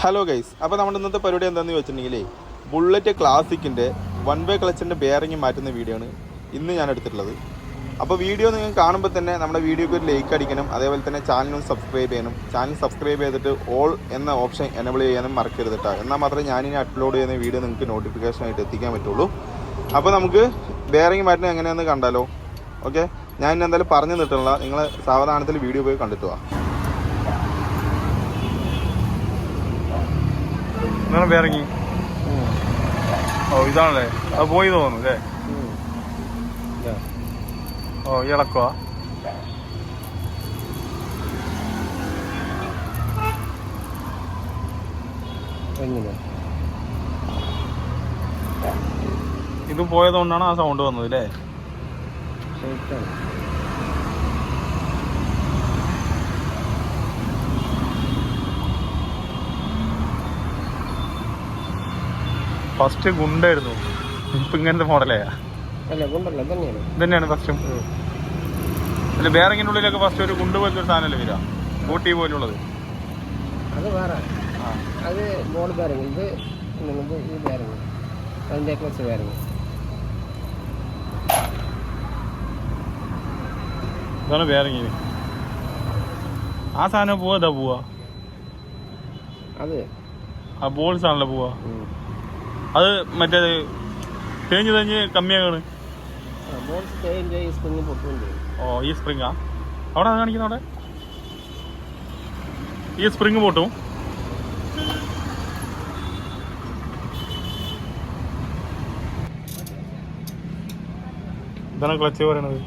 Hello guys, അപ്പോൾ നമ്മുടെ ഇന്നത്തെ പരിപാടി എന്താണെന്ന് വെച്ചിട്ടുണ്ടെങ്കിൽ ബുള്ളറ്റ് ക്ലാസിക്കിൻ്റെ 1 വേ ക്ലച്ചിൻ്റെ ബെയറിംഗ് മാറ്റുന്ന വീഡിയോ ആണ് ഇന്ന് ഞാൻ എടുത്തിട്ടുള്ളത്. അപ്പോൾ വീഡിയോ നിങ്ങൾ കാണുമ്പോൾ തന്നെ നമ്മുടെ വീഡിയോക്ക് ഒരു ലൈക്ക് അടിക്കണം, അതേപോലെ തന്നെ ചാനലും സബ്സ്ക്രൈബ് ചെയ്യണം. ചാനൽ സബ്സ്ക്രൈബ് ചെയ്തിട്ട് ഓൾ എന്ന ഓപ്ഷൻ എനേബിൾ ചെയ്യാനും മറക്കരുത് കേട്ടോ. എന്നാൽ മാത്രമേ ഞാനിനി അപ്ലോഡ് ചെയ്യുന്ന വീഡിയോ നിങ്ങൾക്ക് നോട്ടിഫിക്കേഷൻ ആയിട്ട് എത്തിക്കാൻ പറ്റുള്ളൂ. അപ്പോൾ നമുക്ക് ബെയറിംഗ് മാറ്റുന്നത് എങ്ങനെയാണെന്ന് കണ്ടാലോ. ഓക്കെ, ഞാൻ ഇനി എന്തായാലും പറഞ്ഞു നിട്ടുള്ള നിങ്ങൾ സാവധാനത്തിൽ വീഡിയോ പോയി കണ്ടിട്ട് വാ. ഇറങ്ങി ഓ ഇതാണല്ലേ, അത് പോയി തോന്നുന്നു അല്ലേ. ഓ ഇളക്കുക ഇത് പോയതുകൊണ്ടാണ് ആ സൗണ്ട് വന്നത് അല്ലേ. ഫസ്റ്റ് ഗുണ്ടായിരുന്നു, ഇപ്പൊ ഇങ്ങനത്തെ മോഡലേ തന്നെയാണ് ഫസ്റ്റും. അല്ല ബെയറിങ്ങിൻ്റെ ഉള്ളിലൊക്കെ ഫസ്റ്റ് ഒരു ഗുണ്ട് പോലത്തെ ഒരു സാധനമല്ലേ വരിക, ബൂട്ടി പോലുള്ളത്. അത് വേറെ, അത് ബോൾ ബെയറിംഗ്. ഇത് ഈ ബെയറിംഗ് അതിൻ്റെ ക്ലച്ച് ബെയറിംഗ്. ഇതാണ് ബെയറിംഗ്. ആ സാധനം പോവാ പോവാ, അത് ആ ബോൾസ് ആണല്ലോ പോവാ. അത് മറ്റേ തേഞ്ഞ് കമ്മിയാകാണ്. ഓ ഈ സ്പ്രിങ്ങാ അവിടെ കാണിക്കുന്ന, അവിടെ ഈ സ്പ്രിങ് പൊട്ടും. ഇതാണ് ക്ലച്ച് പറയണത്.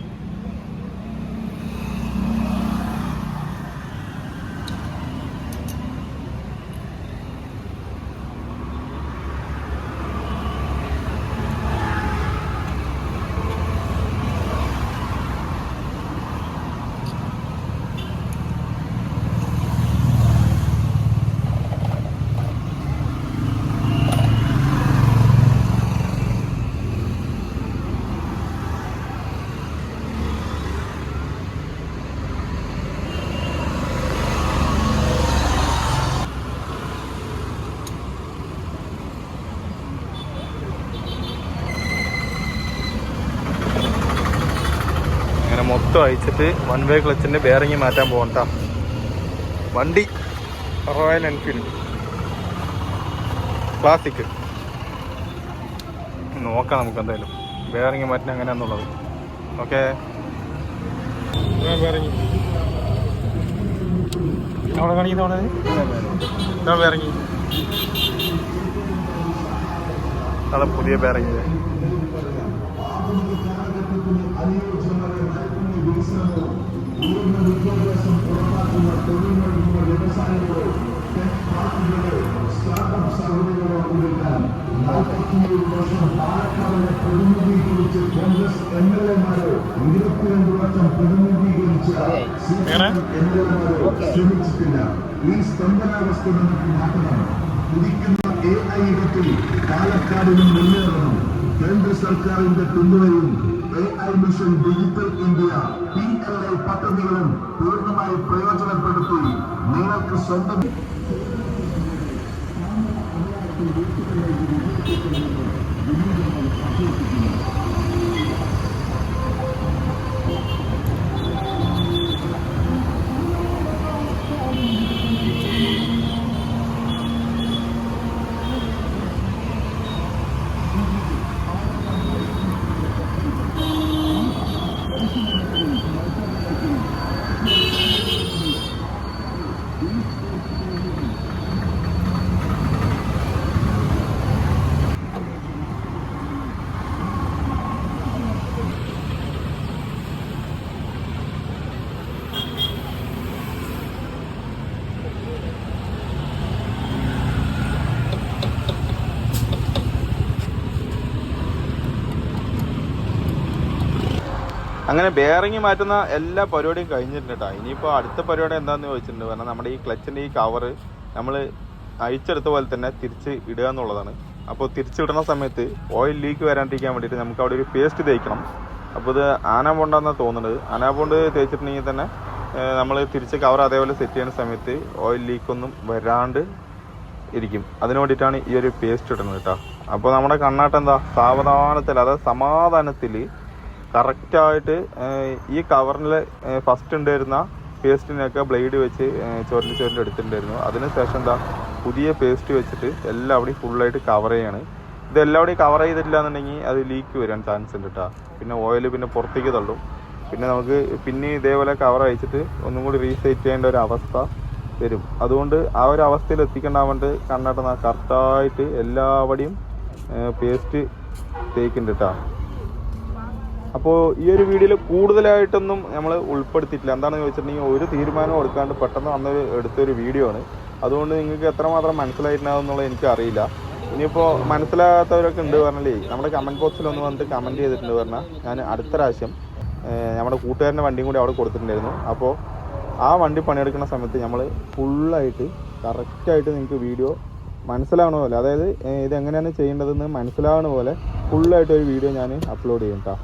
മൊത്തം അയച്ചിട്ട് 1 വേ ക്ലച്ചിൻ്റെ ബെയറിങ് മാറ്റാൻ പോകണ്ട. വണ്ടി റോയൽ എൻഫീൽഡ് ക്ലാസിക് നോക്കാം നമുക്ക് എന്തായാലും ബെയറിങ് മാറ്റാൻ എങ്ങനെയാണെന്നുള്ളത്. ഓക്കെ, ബെയറിങ് അവിടെ കാണിക്കുന്ന അവിടെ ഇതാണ് ബെയറിങ്. അതാണ് പുതിയ ബെയറിങ്. പാലക്കാടിനും മുന്നേറണം. കേന്ദ്ര സർക്കാരിന്റെ പിന്തുണയും AI mission digital India PLI പദ്ധതികളും പൂർണ്ണമായി പ്രയോജനപ്പെടുത്തി നിങ്ങൾക്ക് സ്വന്തം അങ്ങനെ ബെയറിങ് മാറ്റുന്ന എല്ലാ പരിപാടിയും കഴിഞ്ഞിട്ടുണ്ട് കേട്ടോ. ഇനിയിപ്പോൾ അടുത്ത പരിപാടി എന്താണെന്ന് ചോദിച്ചിട്ടുണ്ട്. കാരണം നമ്മുടെ ഈ ക്ലച്ചിൻ്റെ ഈ കവറ് നമ്മൾ അഴിച്ചെടുത്ത പോലെ തന്നെ തിരിച്ച് ഇടുക എന്നുള്ളതാണ്. അപ്പോൾ തിരിച്ചിടുന്ന സമയത്ത് ഓയിൽ ലീക്ക് വരാണ്ടിരിക്കാൻ വേണ്ടിയിട്ട് നമുക്ക് അവിടെ ഒരു പേസ്റ്റ് തേക്കണം. അപ്പോൾ ഇത് ആനാബോണ്ടാന്നാണ് തോന്നുന്നത്. ആനാബോണ്ട് തേച്ചിട്ടുണ്ടെങ്കിൽ തന്നെ നമ്മൾ തിരിച്ച് കവർ അതേപോലെ സെറ്റ് ചെയ്യുന്ന സമയത്ത് ഓയിൽ ലീക്കൊന്നും വരാണ്ട് ഇരിക്കും. അതിന് വേണ്ടിയിട്ടാണ് ഈ ഒരു പേസ്റ്റ് ഇടുന്നത് കേട്ടോ. അപ്പോൾ നമ്മുടെ കണ്ണാട്ടം എന്താ സാവധാനത്തിൽ, അതായത് സമാധാനത്തിൽ കറക്റ്റായിട്ട് ഈ കവറിൽ ഫസ്റ്റ് ഉണ്ടായിരുന്ന പേസ്റ്റിനൊക്കെ ബ്ലേഡ് വെച്ച് ചുരണ്ടി എടുത്തിട്ടുണ്ടായിരുന്നു. അതിന് ശേഷം എന്താ പുതിയ പേസ്റ്റ് വെച്ചിട്ട് എല്ലാവിടെയും ഫുള്ളായിട്ട് കവർ ചെയ്യാണ്. ഇത് എല്ലാവിടെയും കവർ ചെയ്തിട്ടില്ല എന്നുണ്ടെങ്കിൽ അത് ലീക്ക് വരാൻ ചാൻസ് ഉണ്ട് കേട്ടോ. പിന്നെ ഓയിൽ പിന്നെ പുറത്തേക്ക് തള്ളും. പിന്നെ നമുക്ക് പിന്നെ ഇതേപോലെ കവർ അയച്ചിട്ട് ഒന്നും കൂടി റീസെറ്റ് ചെയ്യേണ്ട ഒരു അവസ്ഥ വരും. അതുകൊണ്ട് ആ ഒരു അവസ്ഥയിൽ എത്തിക്കേണ്ട വേണ്ടി കണ്ണാട്ടം കറക്റ്റായിട്ട് എല്ലാവിടെയും പേസ്റ്റ് തേക്കുന്നുണ്ട് കേട്ടോ. അപ്പോൾ ഈ ഒരു വീഡിയോയിൽ കൂടുതലായിട്ടൊന്നും നമ്മൾ ഉൾപ്പെടുത്തിയിട്ടില്ല. എന്താണെന്ന് ചോദിച്ചിട്ടുണ്ടെങ്കിൽ ഒരു തീരുമാനം എടുക്കാണ്ട് പെട്ടെന്ന് അന്ന് എടുത്തൊരു വീഡിയോ ആണ്. അതുകൊണ്ട് നിങ്ങൾക്ക് എത്രമാത്രം മനസ്സിലായിട്ടുണ്ടാകുമെന്നുള്ളത് എനിക്ക് അറിയില്ല. ഇനിയിപ്പോൾ മനസ്സിലാകാത്തവരൊക്കെ ഉണ്ട് പറഞ്ഞാലേ നമ്മുടെ കമൻറ്റ് ബോക്സിൽ ഒന്ന് വന്നിട്ട് കമൻറ്റ് ചെയ്തിട്ടുണ്ട് പറഞ്ഞാൽ ഞാൻ അടുത്ത പ്രാവശ്യം നമ്മുടെ കൂട്ടുകാരൻ്റെ വണ്ടിയും കൂടി അവിടെ കൊടുത്തിട്ടുണ്ടായിരുന്നു. അപ്പോൾ ആ വണ്ടി പണിയെടുക്കുന്ന സമയത്ത് നമ്മൾ ഫുള്ളായിട്ട് കറക്റ്റായിട്ട് നിങ്ങൾക്ക് വീഡിയോ മനസ്സിലാവണ പോലെ, അതായത് ഇതെങ്ങനെയാണ് ചെയ്യേണ്ടതെന്ന് മനസ്സിലാവണ പോലെ ഫുള്ളായിട്ട് ഒരു വീഡിയോ ഞാൻ അപ്ലോഡ് ചെയ്യും കേട്ടോ.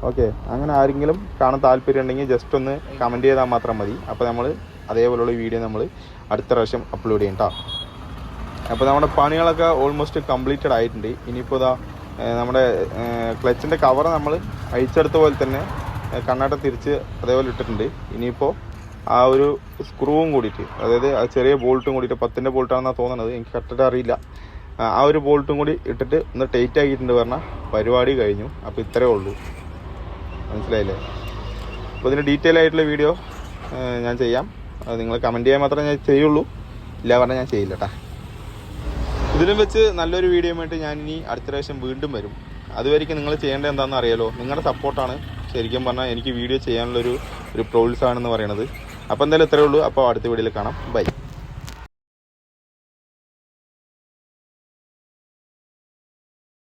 ഓക്കെ, അങ്ങനെ ആരെങ്കിലും കാണാൻ താല്പര്യം ഉണ്ടെങ്കിൽ ജസ്റ്റ് ഒന്ന് കമൻറ്റ് ചെയ്താൽ മാത്രം മതി. അപ്പോൾ നമ്മൾ അതേപോലെയുള്ള വീഡിയോ നമ്മൾ അടുത്ത പ്രാവശ്യം അപ്ലോഡ് ചെയ്യും കേട്ടോ. അപ്പോൾ നമ്മുടെ പണികളൊക്കെ ഓൾമോസ്റ്റ് കംപ്ലീറ്റഡ് ആയിട്ടുണ്ട്. ഇനിയിപ്പോൾ ഇതാ നമ്മുടെ ക്ലച്ചിൻ്റെ കവർ നമ്മൾ അഴിച്ചെടുത്ത പോലെ തന്നെ കണ്ണാട്ടം തിരിച്ച് അതേപോലെ ഇട്ടിട്ടുണ്ട്. ഇനിയിപ്പോൾ ആ ഒരു സ്ക്രൂവും കൂടിയിട്ട്, അതായത് ആ ചെറിയ ബോൾട്ടും കൂടിയിട്ട് 10ൻ്റെ ബോൾട്ടാണെന്നാണ് തോന്നുന്നത്, എനിക്ക് കറക്റ്റായിട്ട് അറിയില്ല. ആ ഒരു ബോൾട്ടും കൂടി ഇട്ടിട്ട് ഒന്ന് ടൈറ്റ് ആക്കിയിട്ടുണ്ട് പറഞ്ഞാൽ പരിപാടി കഴിഞ്ഞു. അപ്പോൾ ഇത്രയേ ഉള്ളൂ, മനസ്സിലായില്ലേ? അപ്പോൾ ഇതിന് ഡീറ്റെയിൽ ആയിട്ടുള്ള വീഡിയോ ഞാൻ ചെയ്യാം. അത് നിങ്ങൾ കമൻറ്റ് ചെയ്യാൻ മാത്രമേ ഞാൻ ചെയ്യുള്ളൂ, ഇല്ല പറഞ്ഞാൽ ഞാൻ ചെയ്യില്ല കേട്ടോ. ഇതിനും വെച്ച് നല്ലൊരു വീഡിയോ ആയിട്ട് ഞാൻ ഇനി അടുത്ത പ്രാവശ്യം വീണ്ടും വരും. അതുവരെയ്ക്ക് നിങ്ങൾ ചെയ്യേണ്ടത് എന്താണെന്ന് അറിയാലോ. നിങ്ങളുടെ സപ്പോർട്ടാണ് ശരിക്കും പറഞ്ഞാൽ എനിക്ക് വീഡിയോ ചെയ്യാനുള്ളൊരു പ്രോത്സാഹനം എന്ന് പറയുന്നത്. അപ്പോൾ എന്തായാലും ഇത്രയേ ഉള്ളൂ. അപ്പോൾ അടുത്ത വീഡിയോയിൽ കാണാം. ബൈ.